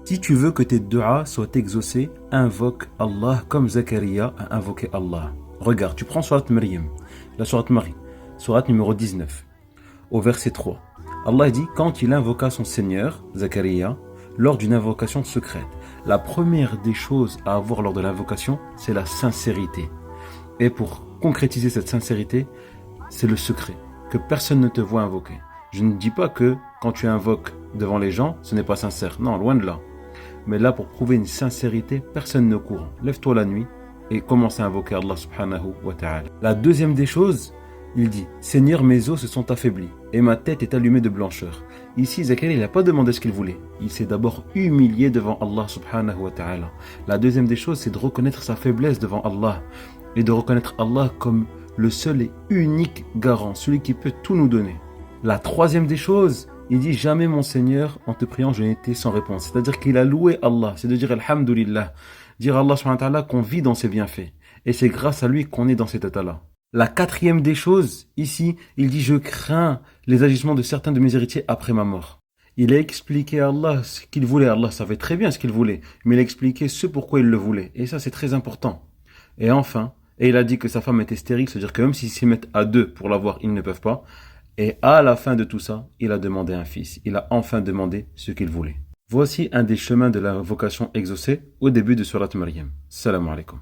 Si tu veux que tes du'as soient exaucés, invoque Allah comme Zakaria a invoqué Allah. Regarde, tu prends Surat Maryam, la Surat Marie, Surat numéro 19, au verset 3. Allah dit, quand il invoqua son Seigneur, Zakaria, lors d'une invocation secrète. La première des choses à avoir lors de l'invocation, c'est la sincérité. Et pour concrétiser cette sincérité, c'est le secret, que personne ne te voit invoquer. Je ne dis pas que quand tu invoques devant les gens, ce n'est pas sincère. Non, loin de là. Mais là, pour prouver une sincérité, personne ne court. Lève-toi la nuit et commence à invoquer Allah subhanahu wa ta'ala. La deuxième des choses, il dit, Seigneur, mes os se sont affaiblis et ma tête est allumée de blancheur. Ici, Zakaria, il n'a pas demandé ce qu'il voulait. Il s'est d'abord humilié devant Allah subhanahu wa ta'ala. La deuxième des choses, c'est de reconnaître sa faiblesse devant Allah et de reconnaître Allah comme le seul et unique garant, celui qui peut tout nous donner. La troisième des choses, il dit, jamais mon Seigneur, en te priant, je n'ai été sans réponse. C'est-à-dire qu'il a loué Allah, c'est de dire Alhamdulillah, dire à Allah subhanahu wa ta'ala qu'on vit dans ses bienfaits. Et c'est grâce à lui qu'on est dans cet état-là. La quatrième des choses, ici, il dit, je crains les agissements de certains de mes héritiers après ma mort. Il a expliqué à Allah ce qu'il voulait. Allah savait très bien ce qu'il voulait, mais il a expliqué ce pourquoi il le voulait. Et ça, c'est très important. Et enfin, il a dit que sa femme était stérile, c'est-à-dire que même s'ils s'y mettent à deux pour l'avoir, ils ne peuvent pas. Et à la fin de tout ça, il a demandé un fils. Il a enfin demandé ce qu'il voulait. Voici un des chemins de la vocation exaucée au début de Surat Maryam. Salam alaikum.